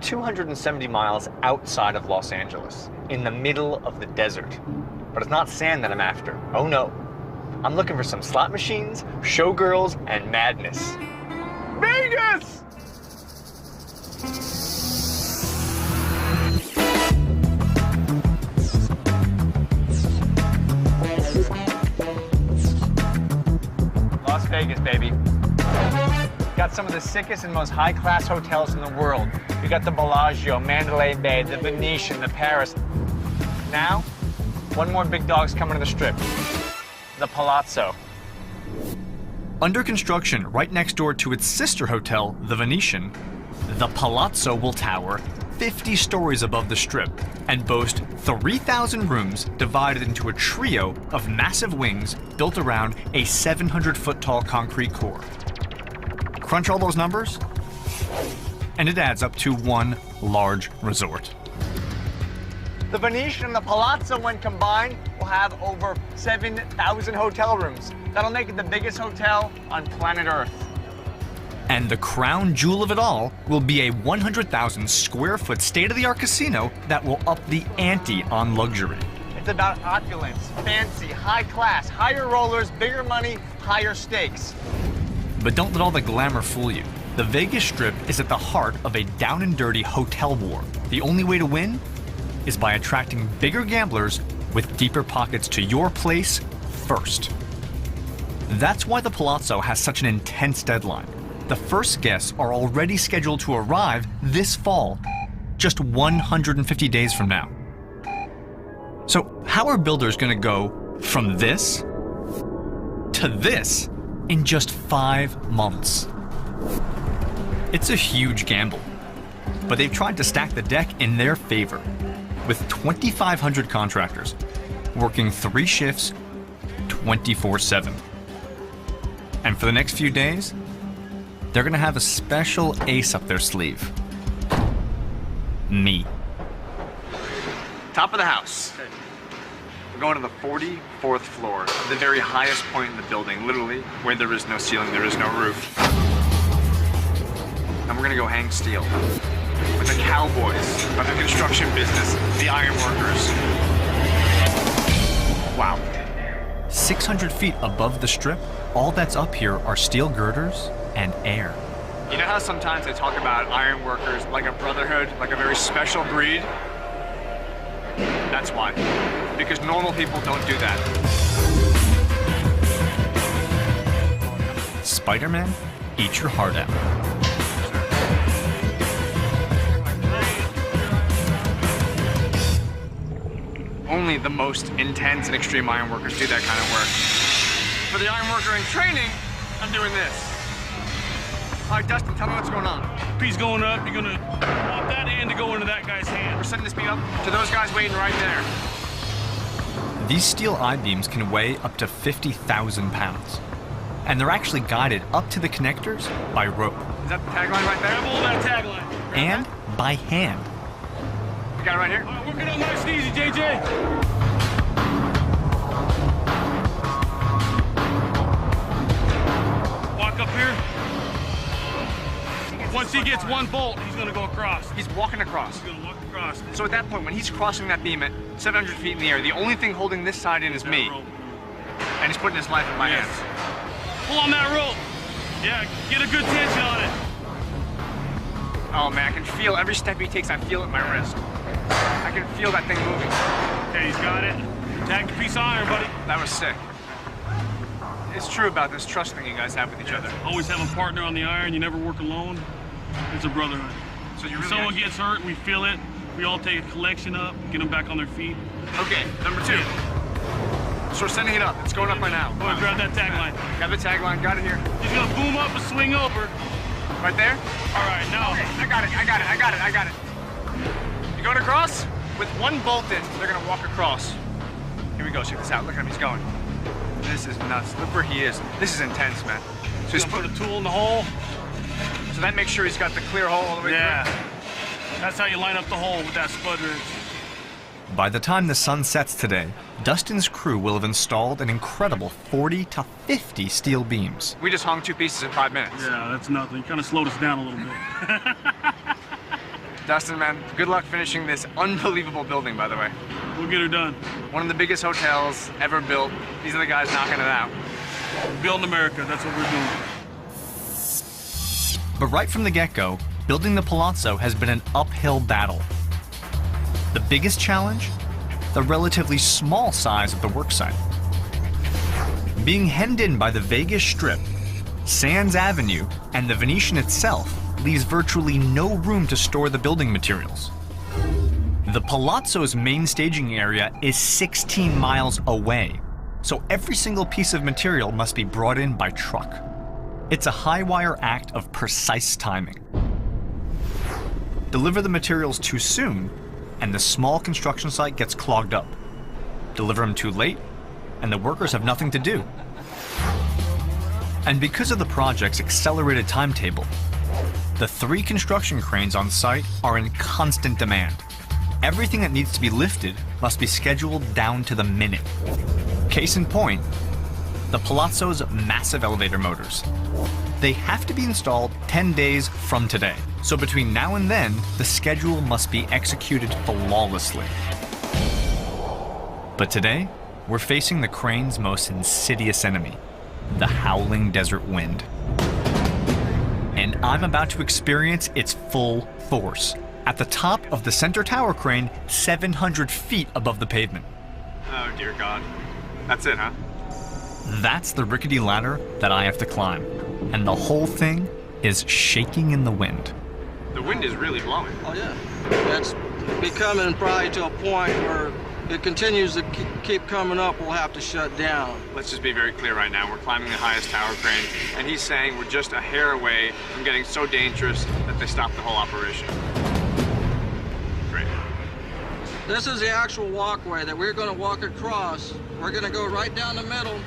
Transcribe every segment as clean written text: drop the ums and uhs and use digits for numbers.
270 miles outside of Los Angeles, in the middle of the desert. But it's not sand that I'm after. Oh no. I'm looking for some slot machines, showgirls, and madness. Vegas! Las Vegas, baby. Got some of the sickest and most high-class hotels in the world. We got the Bellagio, Mandalay Bay, the Venetian, the Paris. Now, one more big dog's coming to the Strip. The Palazzo. Under construction right next door to its sister hotel, the Venetian, the Palazzo will tower 50 stories above the Strip and boast 3,000 rooms divided into a trio of massive wings built around a 700-foot tall concrete core. Crunch all those numbers, and it adds up to one large resort. The Venetian and the Palazzo, when combined, will have over 7,000 hotel rooms. That'll make it the biggest hotel on planet Earth. And the crown jewel of it all will be a 100,000 square foot state-of-the-art casino that will up the ante on luxury. It's about opulence, fancy, high class, higher rollers, bigger money, higher stakes. But don't let all the glamour fool you. The Vegas Strip is at the heart of a down and dirty hotel war. The only way to win is by attracting bigger gamblers with deeper pockets to your place first. That's why the Palazzo has such an intense deadline. The first guests are already scheduled to arrive this fall, just 150 days from now. So how are builders going to go from this to this in just 5 months? It's a huge gamble, but they've tried to stack the deck in their favor with 2,500 contractors working 3 shifts 24/7. And for the next few days, they're gonna have a special ace up their sleeve. Me. Top of the house. We're going to the 44th floor, the very highest point in the building, literally, where there is no ceiling, there is no roof. And we're gonna go hang steel with the cowboys of the construction business, the iron workers. Wow. 600 feet above the Strip, all that's up here are steel girders and air. You know how sometimes they talk about iron workers like a brotherhood, like a very special breed? That's why. Because normal people don't do that. Spider-Man, eat your heart out. Only the most intense and extreme iron workers do that kind of work. For the iron worker in training, I'm doing this. All right, Dustin, tell me what's going on. Piece going up, you're gonna want that end to go into that guy's hand. We're setting this beam up to those guys waiting right there. These steel I-beams can weigh up to 50,000 pounds. And they're actually guided up to the connectors by rope. Is that the tagline right there? Grab hold of that tagline. And by hand. You got it right here? All right, work it out nice and easy, JJ. Walk up here. Once he gets one bolt, he's gonna go across. He's walking across. He's gonna walk across. So at that point, when he's crossing that beam at 700 feet in the air, the only thing holding this side in is me. And he's putting his life in my hands. Pull on that rope. Yeah, get a good tension on it. Oh man, I can feel every step he takes, I feel it in my wrist. I can feel that thing moving. Okay, he's got it. Tag the piece of iron, buddy. That was sick. It's true about this trust thing you guys have with each other. Always have a partner on the iron. You never work alone. It's a brotherhood. So you If really someone gets hurt, we feel it. We all take a collection up, get them back on their feet. Okay, number 2. So we're sending it up. It's going up right now. Go ahead, grab that tagline. Grab the tagline, got it here. He's gonna boom up and swing over. Right there? All right, now. Okay, I got it. You going across? With one bolt in, they're gonna walk across. Here we go, check this out. Look at him, he's going. This is nuts. Look where he is. This is intense, man. So He's gonna put a tool in the hole. So that makes sure he's got the clear hole all the way through. That's how you line up the hole with that spud ridge. By the time the sun sets today, Dustin's crew will have installed an incredible 40 to 50 steel beams. We just hung 2 pieces in 5 minutes. Yeah, that's nothing. You kind of slowed us down a little bit. Dustin, man, good luck finishing this unbelievable building, by the way. We'll get her done. One of the biggest hotels ever built. These are the guys knocking it out. Build America, that's what we're doing. But right from the get-go, building the Palazzo has been an uphill battle. The biggest challenge? The relatively small size of the worksite. Being hemmed in by the Vegas Strip, Sands Avenue, and the Venetian itself leaves virtually no room to store the building materials. The Palazzo's main staging area is 16 miles away, so every single piece of material must be brought in by truck. It's a high-wire act of precise timing. Deliver the materials too soon, and the small construction site gets clogged up. Deliver them too late, and the workers have nothing to do. And because of the project's accelerated timetable, the 3 construction cranes on site are in constant demand. Everything that needs to be lifted must be scheduled down to the minute. Case in point, the Palazzo's massive elevator motors. They have to be installed 10 days from today. So between now and then, the schedule must be executed flawlessly. But today, we're facing the crane's most insidious enemy, the howling desert wind. And I'm about to experience its full force at the top of the center tower crane, 700 feet above the pavement. Oh, dear God. That's it, huh? That's the rickety ladder that I have to climb, and the whole thing is shaking in the wind. The wind is really blowing. Oh, yeah. That's becoming probably to a point where it continues to keep coming up, we'll have to shut down. Let's just be very clear right now. We're climbing the highest tower crane, and he's saying we're just a hair away from getting so dangerous that they stop the whole operation. Great. This is the actual walkway that we're going to walk across. We're going to go right down the middle,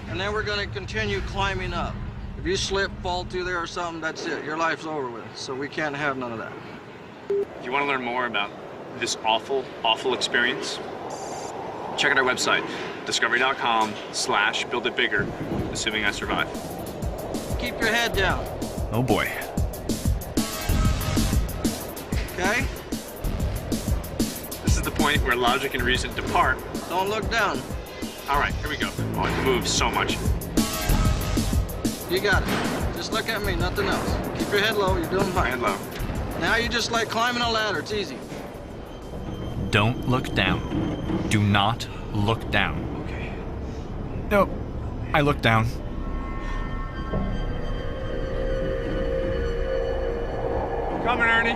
and then we're going to continue climbing up. If you slip, fall through there or something, that's it. Your life's over with. So we can't have none of that. If you want to learn more about this awful, awful experience, check out our website, discovery.com/builditbigger, assuming I survive. Keep your head down, Oh boy. okay? This is the point where logic and reason depart. Don't look down. All right, here we go. Oh, it moves so much. You got it. Just look at me, nothing else. Keep your head low, you're doing fine. And low. Now you just like climbing a ladder, it's easy. Don't look down. Do not look down. Okay. Nope. I looked down. Coming, Ernie.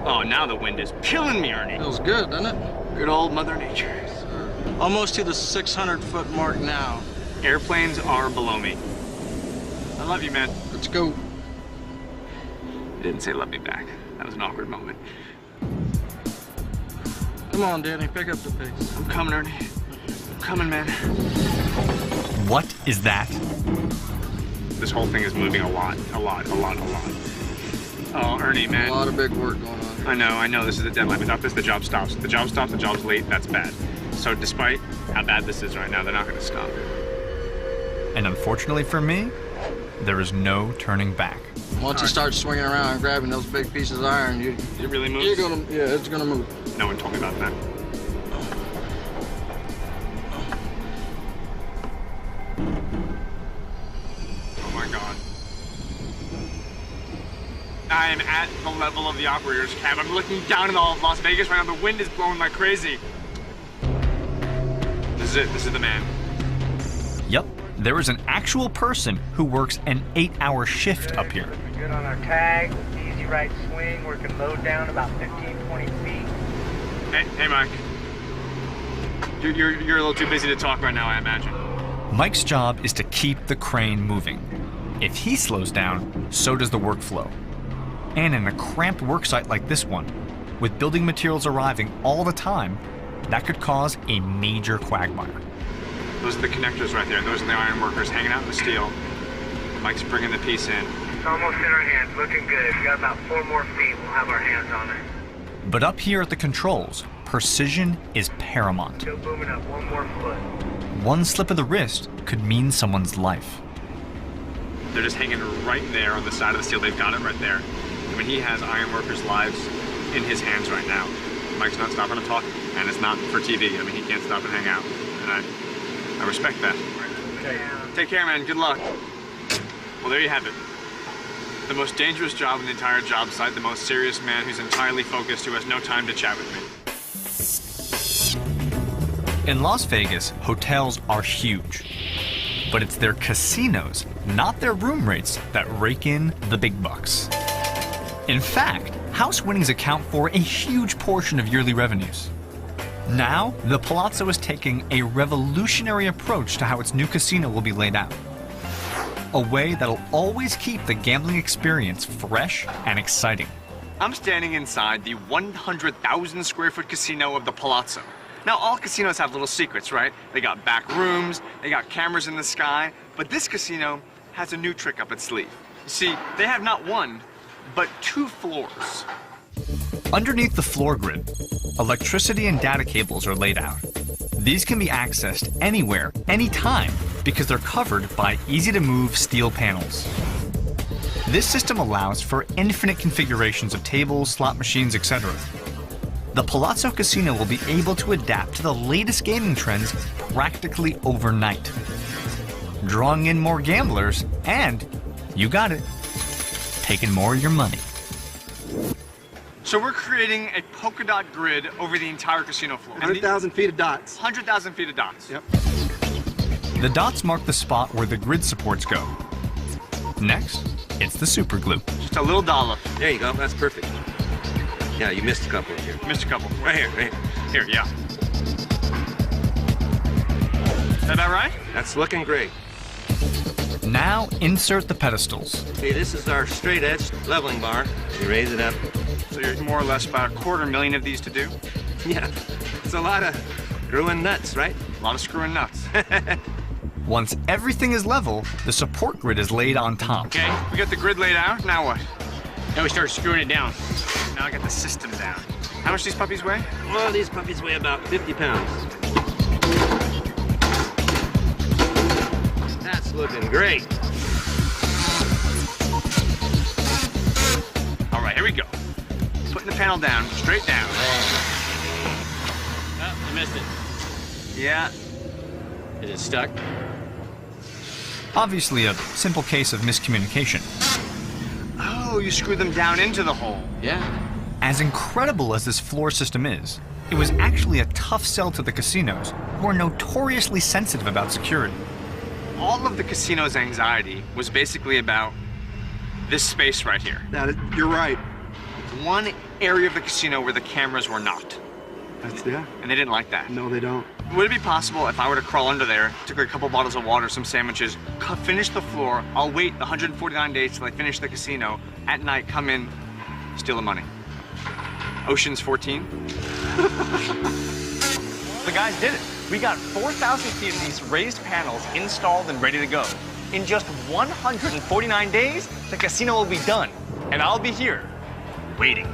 Oh, now the wind is killing me, Ernie. Feels good, doesn't it? Good old Mother Nature. Almost to the 600-foot mark now. Airplanes are below me. I love you, man. Let's go. You didn't say love me back. That was an awkward moment. Come on, Danny, pick up the pace. I'm coming, Ernie. I'm coming, man. What is that? This whole thing is moving a lot. Oh, Ernie, man. A lot of big work going on. I know, this is the deadline, but not this, the job stops. The job stops, the job's late, that's bad. So despite how bad this is right now, they're not gonna stop. And unfortunately for me, there is no turning back. Once you start swinging around and grabbing those big pieces of iron, It really moves? it's gonna move. No one told me about that. Oh my God. I am at the level of the operator's cab. I'm looking down at all of Las Vegas right now. The wind is blowing like crazy. This is it. This is the man. Yup, there is an actual person who works an 8-hour shift up here. Good on our tag, easy right swing, working low down about 15-20 feet. Hey, Mike. You're a little too busy to talk right now, I imagine. Mike's job is to keep the crane moving. If he slows down, so does the workflow. And in a cramped worksite like this one, with building materials arriving all the time, that could cause a major quagmire. Those are the connectors right there. Those are the iron workers hanging out in the steel. Mike's bringing the piece in. It's almost in our hands, looking good. If we got about 4 more feet, we'll have our hands on it. But up here at the controls, precision is paramount. Still booming up 1 more foot. One slip of the wrist could mean someone's life. They're just hanging right there on the side of the steel. They've got it right there. I mean, he has iron workers' lives in his hands right now. Mike's not stopping to talk, and it's not for TV. I mean, he can't stop and hang out, and I respect that. Okay. Take care, man. Good luck. Well, there you have it. The most dangerous job in the entire job site, the most serious man who's entirely focused, who has no time to chat with me. In Las Vegas, hotels are huge. But it's their casinos, not their room rates, that rake in the big bucks. In fact, house winnings account for a huge portion of yearly revenues. Now, the Palazzo is taking a revolutionary approach to how its new casino will be laid out. A way that'll always keep the gambling experience fresh and exciting. I'm standing inside the 100,000 square foot casino of the Palazzo. Now, all casinos have little secrets, right? They got back rooms, they got cameras in the sky, but this casino has a new trick up its sleeve. You see, they have not one, but 2 floors. Underneath the floor grid, electricity and data cables are laid out. These can be accessed anywhere, anytime, because they're covered by easy-to-move steel panels. This system allows for infinite configurations of tables, slot machines, etc. The Palazzo Casino will be able to adapt to the latest gaming trends practically overnight, drawing in more gamblers and, you got it, taking more of your money. So we're creating a polka dot grid over the entire casino floor. 100,000 feet of dots. 100,000 feet of dots. Yep. The dots mark the spot where the grid supports go. Next, it's the super glue. Just a little dollop. There you go. That's perfect. Yeah, you missed a couple here. Missed a couple. Right here, right here. Here, yeah. Is that about right? That's looking great. Now insert the pedestals. Okay, this is our straight edge leveling bar. You raise it up. So you're more or less about 250,000 of these to do? Yeah, it's a lot of screwing nuts, right? A lot of screwing nuts. Once everything is level, the support grid is laid on top. Okay, we got the grid laid out, now what? Now we start screwing it down. Now I got the system down. How much these puppies weigh? Well, these puppies weigh about 50 pounds. That's looking great. All right, here we go. Putting the panel down, straight down. Oh, I missed it. Yeah. Is it stuck? Obviously a simple case of miscommunication. Oh, you screwed them down into the hole. Yeah. As incredible as this floor system is, it was actually a tough sell to the casinos, who are notoriously sensitive about security. All of the casino's anxiety was basically about this space right here. You're right. One area of the casino where the cameras were not. Yeah. And they didn't like that. No, they don't. Would it be possible if I were to crawl under there, took a couple bottles of water, some sandwiches, finish the floor, I'll wait the 149 days till I finish the casino, at night come in, steal the money. Ocean's 14. The guys did it. We got 4,000 feet of these raised panels installed and ready to go. In just 149 days, the casino will be done. And I'll be here, waiting.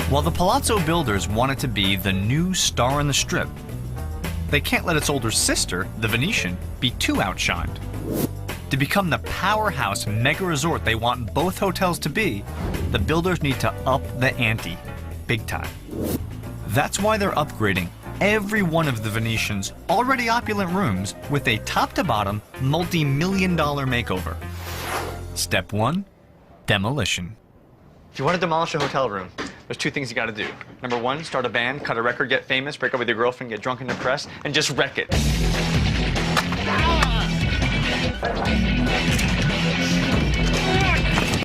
While the Palazzo builders want it to be the new star on the Strip, they can't let its older sister, the Venetian, be too outshined. To become the powerhouse mega resort they want both hotels to be, the builders need to up the ante, big time. That's why they're upgrading every one of the Venetian's already opulent rooms with a top-to-bottom, multi-million-dollar makeover. Step 1, demolition. If you want to demolish a hotel room, there's 2 things you got to do. Number 1, start a band, cut a record, get famous, break up with your girlfriend, get drunk and depressed, and just wreck it.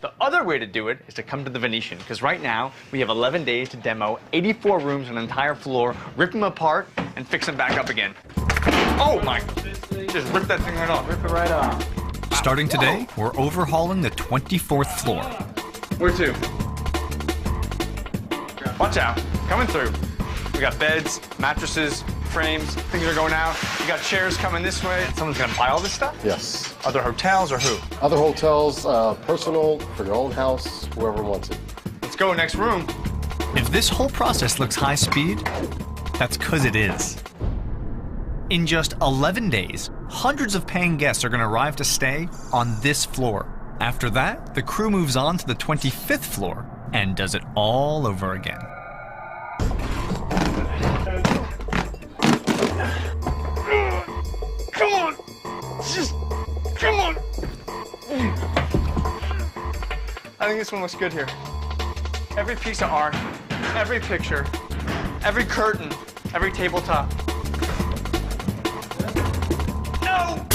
The other way to do it is to come to the Venetian, because right now we have 11 days to demo 84 rooms on an entire floor, rip them apart, and fix them back up again. Oh my! Just rip that thing right off. Rip it right off. Starting today, we're overhauling the 24th floor. Where to? Watch out, coming through. We got beds, mattresses, frames, things are going out. You got chairs coming this way. Someone's gonna buy all this stuff? Yes. Other hotels or who? Other hotels, personal, for your own house, whoever wants it. Let's go, next room. If this whole process looks high speed, that's 'cause it is. In just 11 days, hundreds of paying guests are going to arrive to stay on this floor. After that, the crew moves on to the 25th floor and does it all over again. Come on! Just come on! I think this one looks good here. Every piece of art, every picture, every curtain, every tabletop. No!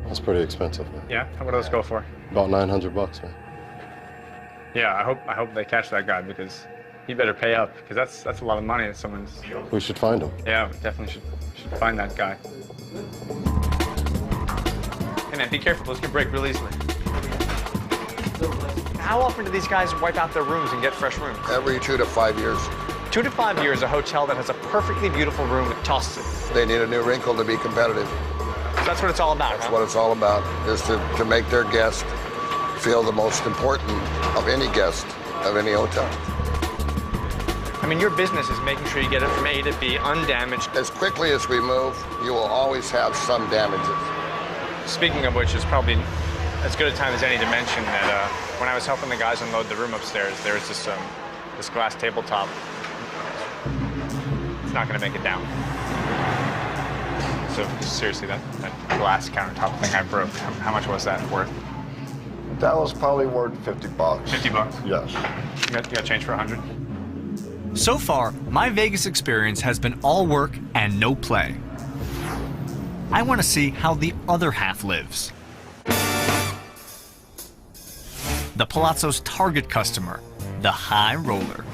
That's pretty expensive, man. Yeah, what do those go for? About $900, man. Yeah, I hope they catch that guy because he better pay up because that's a lot of money that someone's. We should find him. Yeah, we definitely should find that guy. Hey man, be careful. Those can break real easily. How often do these guys wipe out their rooms and get fresh rooms? Every 2 to 5 years. 2 to 5 years, a hotel that has a perfectly beautiful room that tosses it. They need a new wrinkle to be competitive. So that's what it's all about, That's huh? what it's all about, is to make their guest feel the most important of any guest of any hotel. I mean, your business is making sure you get it from A to B undamaged. As quickly as we move, you will always have some damages. Speaking of which, it's probably as good a time as any to mention that when I was helping the guys unload the room upstairs, there was this glass tabletop. It's not going to make it down. So seriously, that glass countertop thing I broke, how much was that worth? That was probably worth $50. $50? Yes. You got change for 100? So far, my Vegas experience has been all work and no play. I want to see how the other half lives. The Palazzo's target customer, the high roller.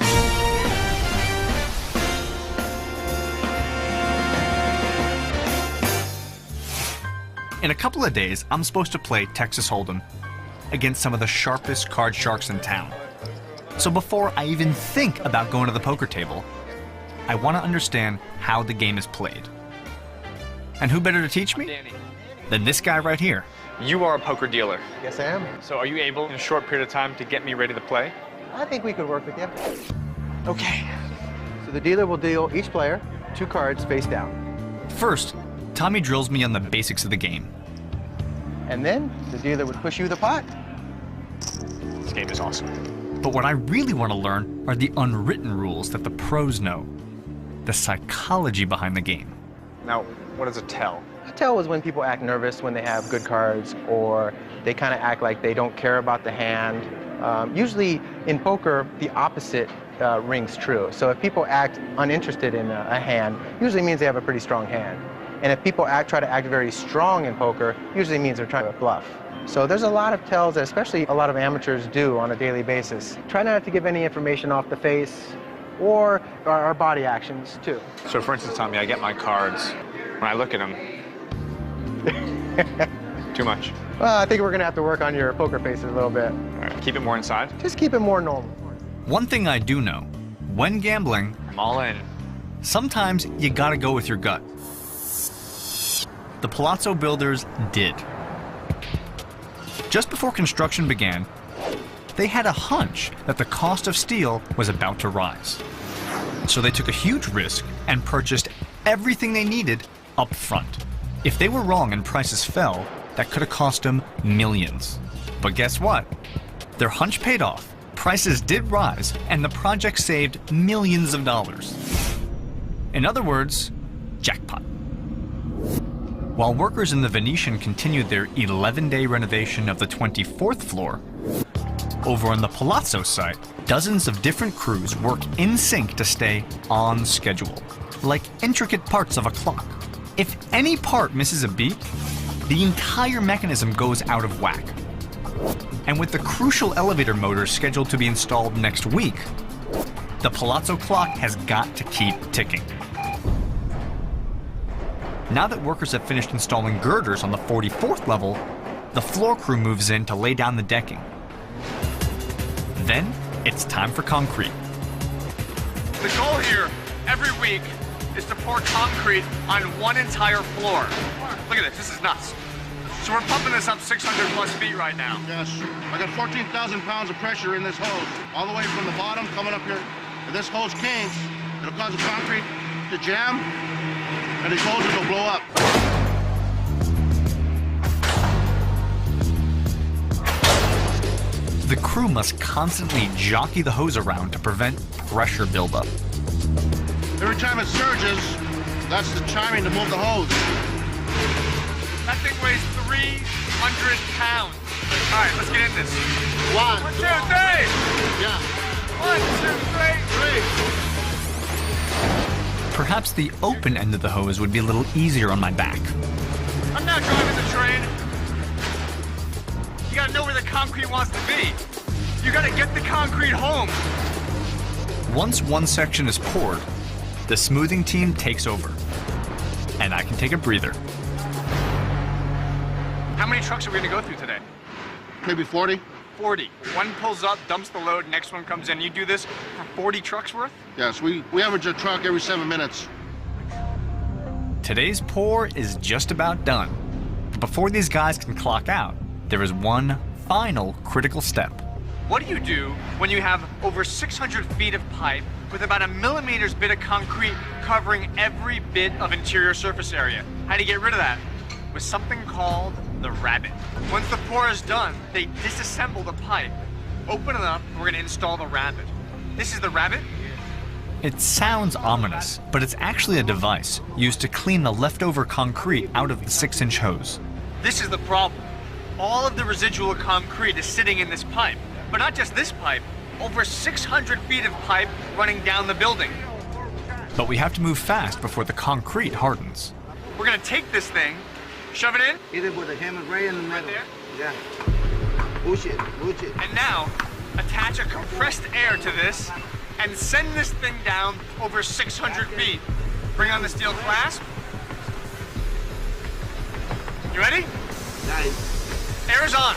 In a couple of days, I'm supposed to play Texas Hold'em against some of the sharpest card sharks in town. So before I even think about going to the poker table, I want to understand how the game is played. And who better to teach me Danny. than this guy right here? You are a poker dealer. Yes, I am. So are you able, in a short period of time, to get me ready to play? I think we could work with you. Okay. So the dealer will deal each player 2 cards face down. First, Tommy drills me on the basics of the game. And then the dealer would push you the pot. This game is awesome. But what I really want to learn are the unwritten rules that the pros know. The psychology behind the game. Now, what does a tell? A tell is when people act nervous when they have good cards, or they kind of act like they don't care about the hand. Usually in poker, the opposite rings true. So if people act uninterested in a hand, usually means they have a pretty strong hand. And if people try to act very strong in poker, usually means they're trying to bluff. So there's a lot of tells that especially a lot of amateurs do on a daily basis. Try not to give any information off the face or our body actions too. So for instance, Tommy, I get my cards. When I look at them, too much. Well, I think we're gonna have to work on your poker faces a little bit. All right, keep it more inside. Just keep it more normal. One thing I do know, when gambling, I'm all in. sometimes you gotta go with your gut. The Palazzo builders did. Just before construction began, they had a hunch that the cost of steel was about to rise. So they took a huge risk and purchased everything they needed up front. If they were wrong and prices fell, that could have cost them millions. But guess what? Their hunch paid off, prices did rise, and the project saved millions of dollars. In other words, jackpot. While workers in the Venetian continued their 11-day renovation of the 24th floor, over on the Palazzo site, dozens of different crews work in sync to stay on schedule, like intricate parts of a clock. If any part misses a beat, the entire mechanism goes out of whack. And with the crucial elevator motors scheduled to be installed next week, the Palazzo clock has got to keep ticking. Now that workers have finished installing girders on the 44th level, the floor crew moves in to lay down the decking. Then, it's time for concrete. The goal here, every week, is to pour concrete on one entire floor. Look at this, this is nuts. So we're pumping this up 600 plus feet right now. Yes. I got 14,000 pounds of pressure in this hose, all the way from the bottom coming up here. If this hose kinks, It'll cause the concrete to jam, and the explosions will blow up. The crew must constantly jockey the hose around to prevent pressure buildup. Every time it surges, that's the chiming to move the hose. That thing weighs 300 pounds. All right, let's get in this. 1, 1, 2, 3. Yeah. 1, 2, 3. Perhaps the open end of the hose would be a little easier on my back. I'm not driving the train. You gotta know where the concrete wants to be. You gotta get the concrete home. Once one section is poured, the smoothing team takes over, and I can take a breather. How many trucks are we gonna go through today? Maybe 40? 40. One pulls up, dumps the load, next one comes in. You do this for 40 trucks worth? Yes, we average a truck every 7 minutes. Today's pour is just about done. But before these guys can clock out, there is one final critical step. What do you do when you have over 600 feet of pipe with about 1 millimeter's bit of concrete covering every bit of interior surface area? How do you get rid of that? With something called the rabbet. Once the pour is done, they disassemble the pipe, open it up, and we're gonna install the rabbet. This is the rabbet? It sounds ominous, but it's actually a device used to clean the leftover concrete out of the 6-inch hose. This is the problem. All of the residual concrete is sitting in this pipe. But not just this pipe, over 600 feet of pipe running down the building. But we have to move fast before the concrete hardens. We're gonna take this thing, shove it in. Hit it with a hammer right in the middle. Right there? Yeah. Push it, push it. And now, attach a compressed air to this and send this thing down over 600 feet. Bring on the steel clasp. You ready? Nice. Air's on.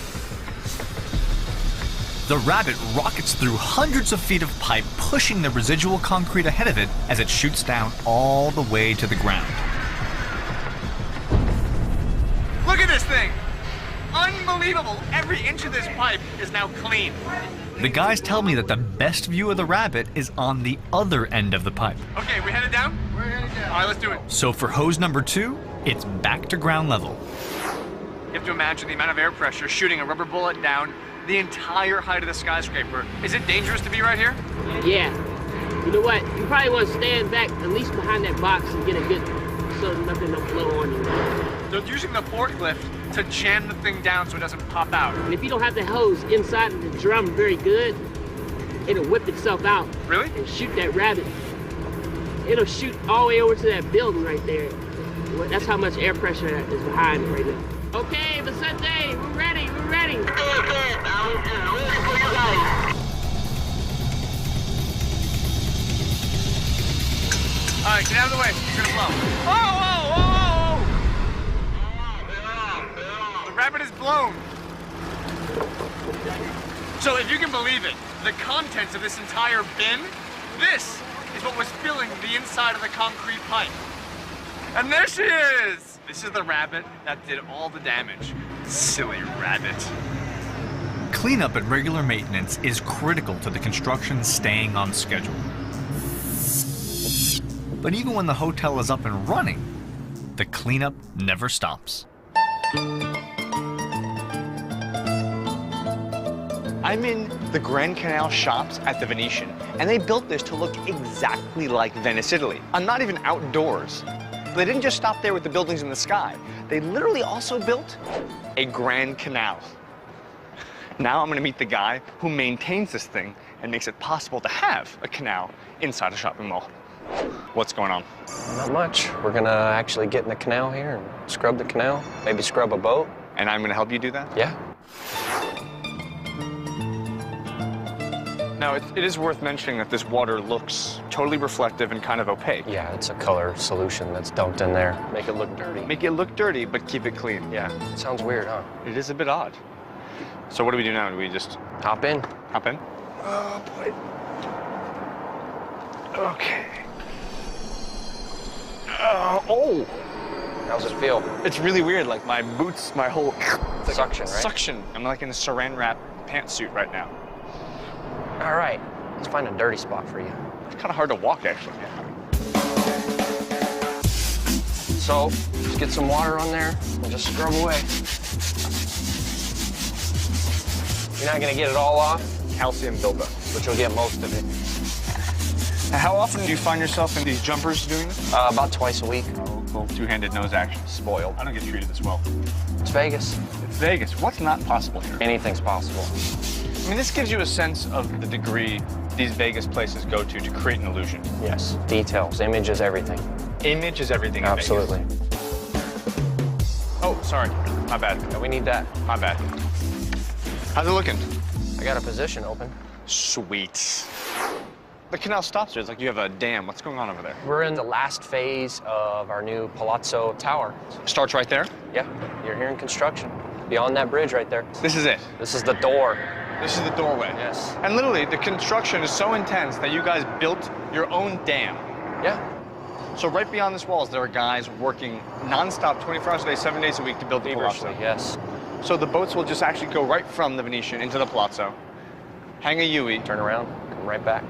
The rabbet rockets through hundreds of feet of pipe, pushing the residual concrete ahead of it as it shoots down all the way to the ground. Look at this thing. Unbelievable. Every inch of this pipe is now clean. The guys tell me that the best view of the rabbet is on the other end of the pipe. Okay, we headed down? We're headed down. All right, let's do it. So for hose number 2, it's back to ground level. You have to imagine the amount of air pressure shooting a rubber bullet down the entire height of the skyscraper. Is it dangerous to be right here? Yeah. You know what? You probably want to stand back at least behind that box and get a good, so nothing will blow on you. They're using the forklift to jam the thing down so it doesn't pop out. And if you don't have the hose inside of the drum very good, it'll whip itself out. Really? And shoot that rabbit. It'll shoot all the way over to that building right there. That's how much air pressure is behind it right now. Okay, Vicente, we're ready, we're ready. All right, get out of the way. It's gonna blow. Whoa! The rabbit is blown. So if you can believe it, the contents of this entire bin, this is what was filling the inside of the concrete pipe. And there she is! This is the rabbit that did all the damage. Silly rabbit. Cleanup and regular maintenance is critical to the construction staying on schedule. But even when the hotel is up and running, the cleanup never stops. I'm in the Grand Canal shops at the Venetian, and they built this to look exactly like Venice, Italy. I'm not even outdoors. They didn't just stop there with the buildings in the sky. They literally also built a Grand Canal. Now I'm gonna meet the guy who maintains this thing and makes it possible to have a canal inside a shopping mall. What's going on? Not much. We're gonna actually get in the canal here and scrub the canal, maybe scrub a boat. And I'm gonna help you do that? Yeah. Now, it is worth mentioning that this water looks totally reflective and kind of opaque. Yeah, it's a color solution that's dumped in there. Make it look dirty. Make it look dirty, but keep it clean. Yeah, it sounds weird, huh? It is a bit odd. So what do we do now? Do we just... Hop in. Hop in? Oh, boy. Okay. Oh! How's it feel? It's really weird, like my boots, my whole... Suction, right? Suction. I'm like in a saran wrap pantsuit right now. All right, let's find a dirty spot for you. It's kind of hard to walk, actually. So, just get some water on there and just scrub away. You're not gonna get it all off. Calcium buildup. But you'll get most of it. Now, how often do you find yourself in these jumpers doing this? About twice a week. Oh, little two-handed nose action. Spoiled. I don't get treated this well. It's Vegas. It's Vegas. What's not possible here? Anything's possible. I mean, this gives you a sense of the degree these Vegas places go to create an illusion. Yes. Details. Image is everything. Image is everything in Absolutely. Vegas. Oh, sorry. My bad. Yeah, we need that. My bad. How's it looking? I got a position open. Sweet. The canal stops there. It's like you have a dam. What's going on over there? We're in the last phase of our new Palazzo Tower. Starts right there? Yeah, you're here in construction. Beyond that bridge right there. This is it? This is the door. This is the doorway? Yes. And literally, the construction is so intense that you guys built your own dam. Yeah. So right beyond this walls, there are guys working nonstop, 24 hours a day, 7 days a week to build the Palazzo. Yes. So the boats will just actually go right from the Venetian into the Palazzo, hang a Yui. Turn around, come right back.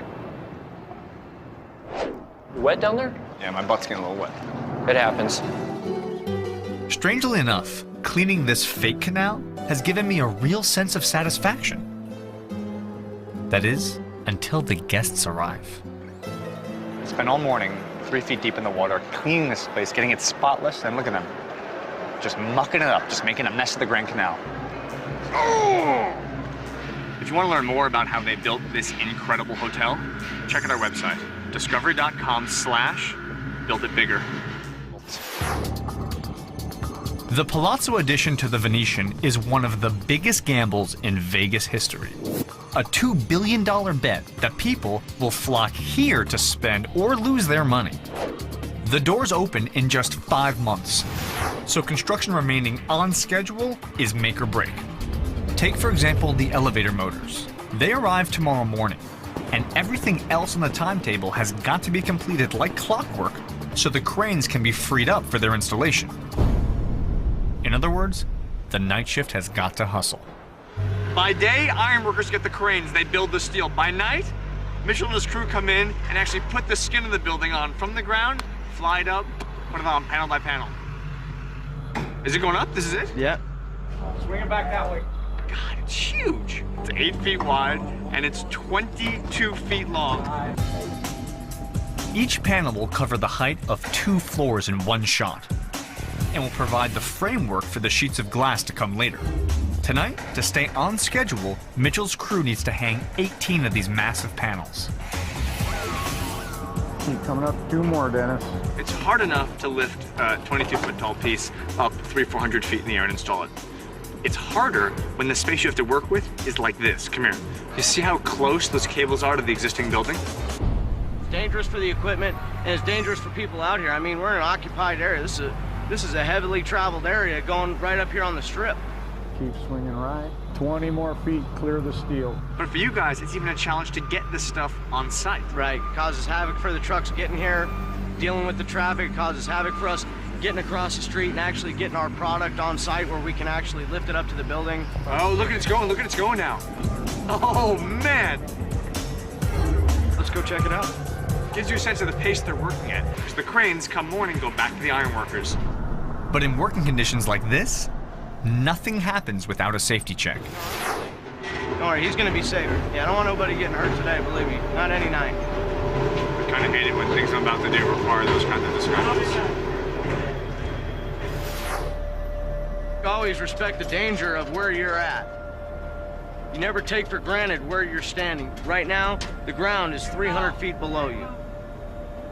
You wet down there? Yeah, my butt's getting a little wet. It happens. Strangely enough, cleaning this fake canal has given me a real sense of satisfaction. That is, until the guests arrive. I spent all morning 3 feet deep in the water, cleaning this place, getting it spotless, and look at them. Just mucking it up, just making a mess of the Grand Canal. Oh! If you want to learn more about how they built this incredible hotel, check out our website, discovery.com/builditbigger. The Palazzo addition to the Venetian is one of the biggest gambles in Vegas history. A $2 billion bet that people will flock here to spend or lose their money. The doors open in just 5 months, so construction remaining on schedule is make or break. Take, for example, the elevator motors. They arrive tomorrow morning, and everything else on the timetable has got to be completed like clockwork so the cranes can be freed up for their installation. In other words, the night shift has got to hustle. By day, ironworkers get the cranes, they build the steel. By night, Mitchell and his crew come in and actually put the skin of the building on from the ground, fly it up, put it on panel by panel. Is it going up? This is it? Yeah. Swing it back that way. God, it's huge. It's 8 feet wide and it's 22 feet long. Each panel will cover the height of 2 floors in one shot, and will provide the framework for the sheets of glass to come later. Tonight, to stay on schedule, Mitchell's crew needs to hang 18 of these massive panels. Keep coming up 2 more, Dennis. It's hard enough to lift a 22-foot tall piece up 300-400 feet in the air and install it. It's harder when the space you have to work with is like this. Come here. You see how close those cables are to the existing building? It's dangerous for the equipment, and it's dangerous for people out here. I mean, we're in an occupied area. This is a heavily traveled area going right up here on the strip. Keep swinging right. 20 more feet, clear the steel. But for you guys, it's even a challenge to get this stuff on site. Right. It causes havoc for the trucks getting here, dealing with the traffic. It causes havoc for us getting across the street and actually getting our product on site where we can actually lift it up to the building. Oh, look at it's going. Look at it's going now. Oh, man. Let's go check it out. Gives you a sense of the pace they're working at. Because the cranes come morning go back to the ironworkers. But in working conditions like this, nothing happens without a safety check. Don't worry, he's gonna be safe. Yeah, I don't want nobody getting hurt today, believe me. Not any night. I kind of hate it when things I'm about to do require those kinds of discussions. Always respect the danger of where you're at. You never take for granted where you're standing. Right now, the ground is 300 feet below you.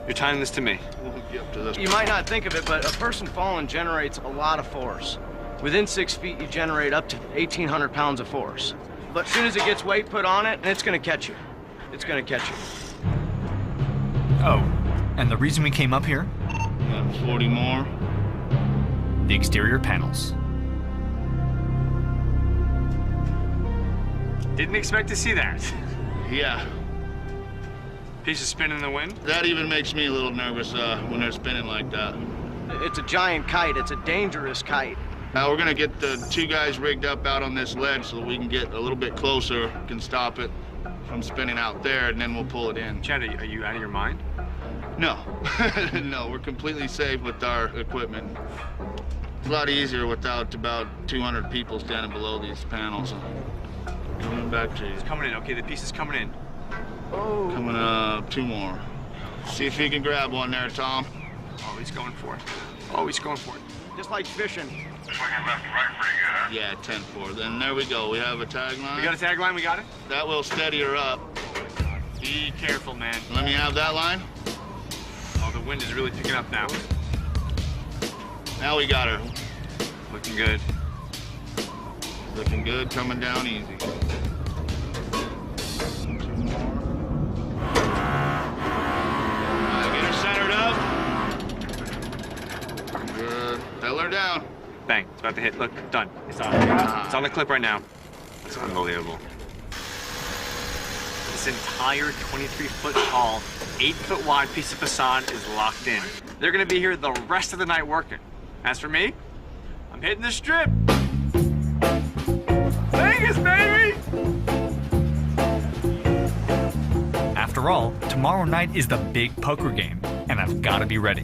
You're tying this to me. We'll hook you up to this. You might not think of it, but a person falling generates a lot of force. Within 6 feet, you generate up to 1,800 pounds of force. But as soon as it gets weight put on it, it's gonna catch you. It's gonna catch you. Oh, and the reason we came up here? Got 40 more. The exterior panels. Didn't expect to see that. Yeah. Piece of spin in the wind? That even makes me a little nervous when they're spinning like that. It's a giant kite. It's a dangerous kite. Now we're gonna get the 2 guys rigged up out on this ledge so that we can get a little bit closer, can stop it from spinning out there, and then we'll pull it in. Chad, are you out of your mind? No, no, we're completely safe with our equipment. It's a lot easier without about 200 people standing below these panels. Coming back to you. It's coming in. Okay, the piece is coming in. Oh. Coming up, 2 more. See if you can grab one there, Tom. Oh, he's going for it. Oh, he's going for it. Just like fishing. Swinging left and right pretty good, huh? Yeah, 10-4. Then there we go. We have a tagline. We got a tagline? We got it? That will steady her up. Be careful, man. Let me have that line. Oh, the wind is really picking up now. Now we got her. Looking good. Looking good, coming down easy. 2 more. Get her centered up. Good. Tell her down. Bang. It's about to hit. Look, done. It's on. It's on the clip right now. That's unbelievable. This entire 23-foot tall, 8-foot wide piece of facade is locked in. They're gonna be here the rest of the night working. As for me, I'm hitting the strip. Vegas, baby! After all, tomorrow night is the big poker game, and I've got to be ready.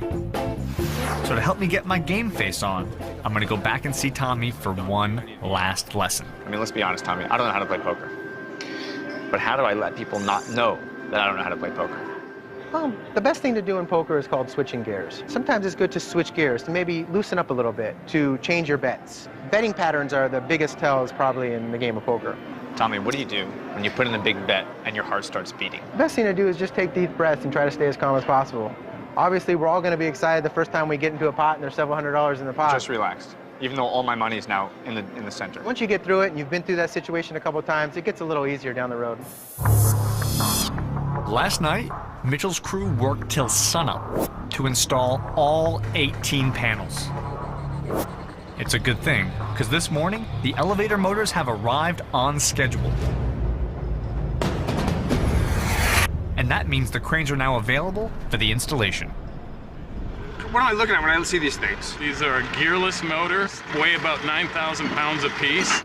So to help me get my game face on, I'm going to go back and see Tommy for one last lesson. I mean, let's be honest, Tommy, I don't know how to play poker. But how do I let people not know that I don't know how to play poker? Well, the best thing to do in poker is called switching gears. Sometimes it's good to switch gears, to maybe loosen up a little bit, to change your bets. Betting patterns are the biggest tells probably in the game of poker. Tommy, what do you do when you put in a big bet and your heart starts beating? The best thing to do is just take deep breaths and try to stay as calm as possible. Obviously, we're all going to be excited the first time we get into a pot and there's several $100s in the pot. Just relaxed, even though all my money is now in the center. Once you get through it and you've been through that situation a couple of times, it gets a little easier down the road. Last night, Mitchell's crew worked till sunup to install all 18 panels. It's a good thing, because this morning, the elevator motors have arrived on schedule. And that means the cranes are now available for the installation. What am I looking at when I see these things? These are gearless motors, weigh about 9,000 pounds apiece.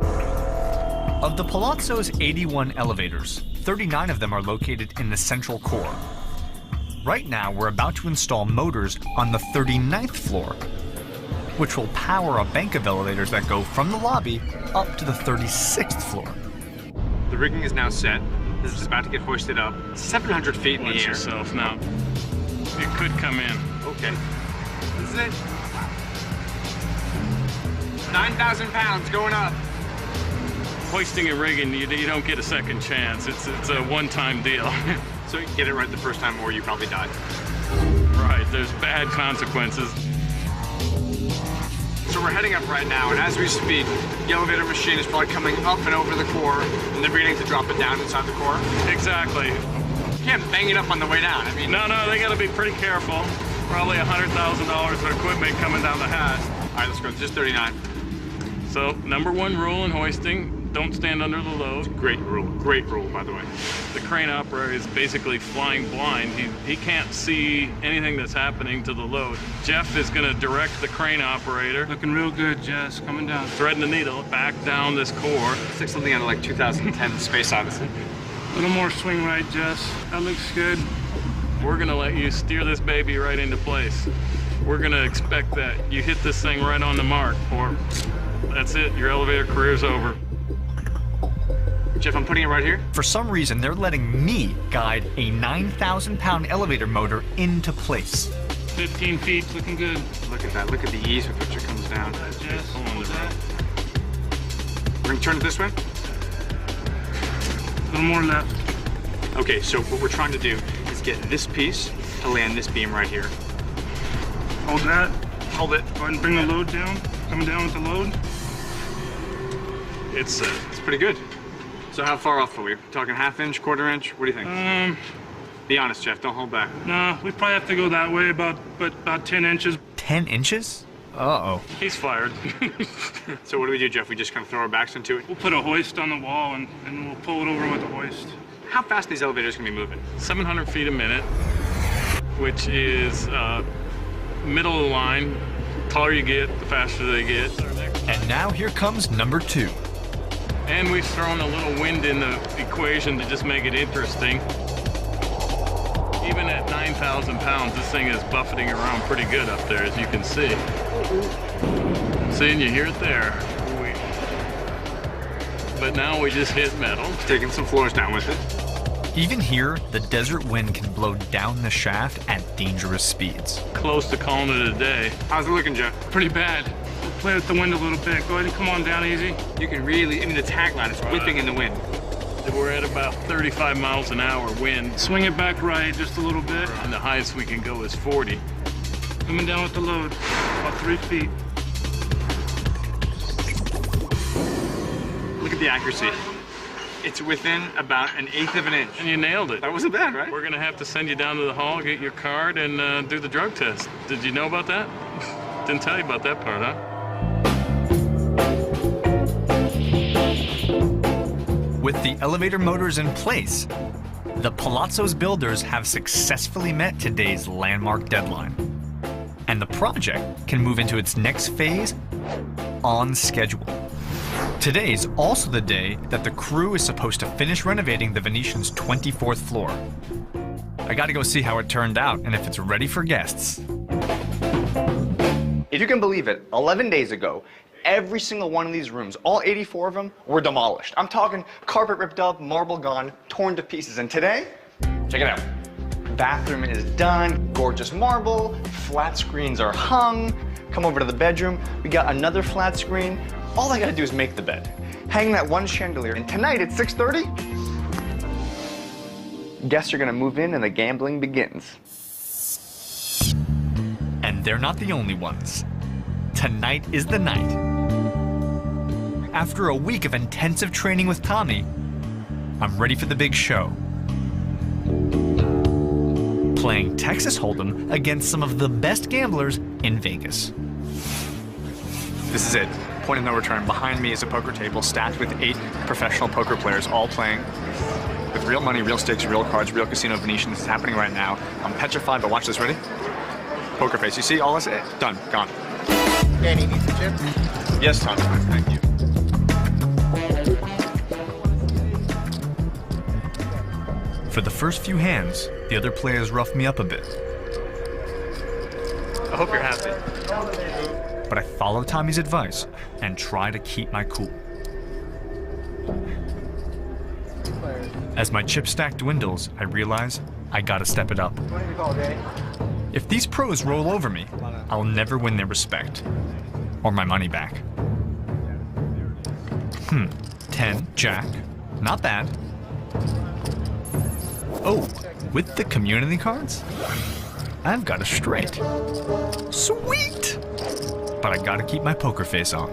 Of the Palazzo's 81 elevators, 39 of them are located in the central core. Right now, we're about to install motors on the 39th floor, which will power a bank of elevators that go from the lobby up to the 36th floor. The rigging is now set. This is about to get hoisted up 700 feet in the air. Watch yourself now. It could come in. Okay. This is it. 9,000 pounds going up. Hoisting and rigging, you don't get a second chance. It's a one-time deal. So you get it right the first time or you probably die. Right, there's bad consequences. So we're heading up right now, and as we speak, the elevator machine is probably coming up and over the core, and they're beginning to drop it down inside the core. Exactly. You can't bang it up on the way down. I mean, no, they got to be pretty careful. Probably $100,000 of equipment coming down the hatch. All right, let's go. This is 39. So, #1 rule in hoisting: don't stand under the load. Great rule, by the way. The crane operator is basically flying blind. He can't see anything that's happening to the load. Jeff is going to direct the crane operator. Looking real good, Jess. Coming down. Threading the needle back down this core. It's like something out of like 2010 Space Odyssey. A little more swing right, Jess. That looks good. We're going to let you steer this baby right into place. We're going to expect that you hit this thing right on the mark, or that's it. Your elevator career's over. Jeff, I'm putting it right here. For some reason, they're letting me guide a 9,000-pound elevator motor into place. 15 feet, looking good. Look at that. Look at the ease with which it comes down. Yes, hold that. We're going to turn it this way? A little more left. Okay, so what we're trying to do is get this piece to land this beam right here. Hold that. Hold it. Go ahead and bring the load down. Coming down with the load. It's pretty good. So how far off are we? Talking ½ inch, ¼ inch? What do you think? Be honest, Jeff. Don't hold back. No, we probably have to go that way about 10 inches. 10 inches? Uh-oh. He's fired. So what do we do, Jeff? We just kind of throw our backs into it? We'll put a hoist on the wall and we'll pull it over with the hoist. How fast are these elevators going to be moving? 700 feet a minute, which is middle of the line. The taller you get, the faster they get. And now here comes #2. And we've thrown a little wind in the equation to just make it interesting. Even at 9,000 pounds, this thing is buffeting around pretty good up there, as you can see. See, and you hear it there. But now we just hit metal. Taking some floors down with it. Even here, the desert wind can blow down the shaft at dangerous speeds. Close to calling it a day. How's it looking, Jeff? Pretty bad. We'll play with the wind a little bit. Go ahead and come on down easy. You can really, I mean, the tagline is whipping in the wind. We're at about 35 miles an hour wind. Swing it back right just a little bit. And the highest we can go is 40. Coming down with the load, about 3 feet. Look at the accuracy. It's within about 1/8 of an inch. And you nailed it. That wasn't bad, right? We're gonna have to send you down to the hall, get your card, and do the drug test. Did you know about that? Didn't tell you about that part, huh? With the elevator motors in place, the Palazzo's builders have successfully met today's landmark deadline. And the project can move into its next phase on schedule. Today's also the day that the crew is supposed to finish renovating the Venetian's 24th floor. I gotta go see how it turned out and if it's ready for guests. If you can believe it, 11 days ago, every single one of these rooms, all 84 of them, were demolished. I'm talking carpet ripped up, marble gone, torn to pieces. And today, check it out. Bathroom is done, gorgeous marble, flat screens are hung. Come over to the bedroom, we got another flat screen. All I gotta do is make the bed, hang that one chandelier, and tonight at 6:30, guests are gonna move in and the gambling begins. And they're not the only ones. Tonight is the night. After a week of intensive training with Tommy, I'm ready for the big show. Playing Texas Hold'em against some of the best gamblers in Vegas. This is it. Point of no return. Behind me is a poker table stacked with 8 professional poker players, all playing with real money, real stakes, real cards, real casino Venetian. This is happening right now. I'm petrified, but watch this. Ready? Poker face. You see all this? Done. Gone. Danny needs a chip? Yes, Tom. Thank you. For the first few hands, the other players roughed me up a bit. I hope you're happy. But I follow Tommy's advice and try to keep my cool. As my chip stack dwindles, I realize I gotta step it up. If these pros roll over me, I'll never win their respect or my money back. 10, jack, not bad. Oh, with the community cards, I've got a straight. Sweet! But I gotta keep my poker face on.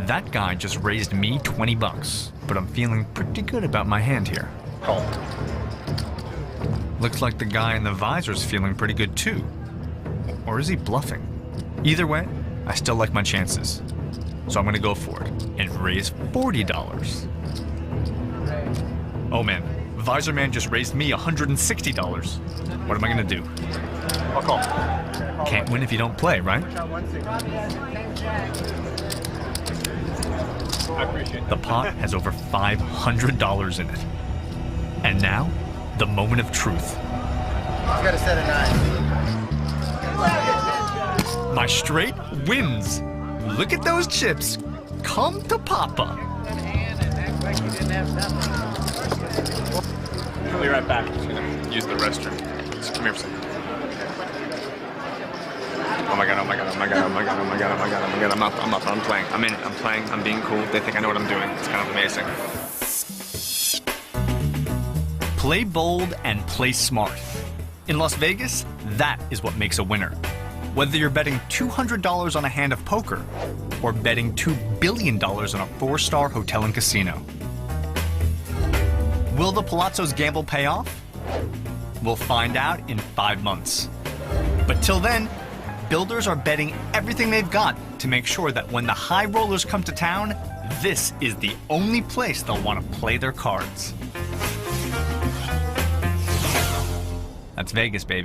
That guy just raised me 20 bucks, but I'm feeling pretty good about my hand here. Call. Looks like the guy in the visor's feeling pretty good too. Or is he bluffing? Either way, I still like my chances. So I'm gonna go for it and raise $40. Oh man, Visor Man just raised me $160. What am I gonna do? I'll call. Can't win if you don't play, right? I appreciate it. The pot has over $500 in it. And now, the moment of truth. He's got a set of 9. My straight wins. Look at those chips. Come to Papa. I'll be right back. I'm just gonna use the restroom. Just come here for a second. Oh my god, oh my god, oh my god, oh my god, oh my god, oh my god, oh my god, I'm up, I'm playing. I'm in it, I'm playing, I'm being cool. They think I know what I'm doing. It's kind of amazing. Play bold and play smart. In Las Vegas, that is what makes a winner. Whether you're betting $200 on a hand of poker or betting $2 billion on a 4-star hotel and casino. Will the Palazzo's gamble pay off? We'll find out in 5 months. But till then, builders are betting everything they've got to make sure that when the high rollers come to town, this is the only place they'll want to play their cards. That's Vegas, baby.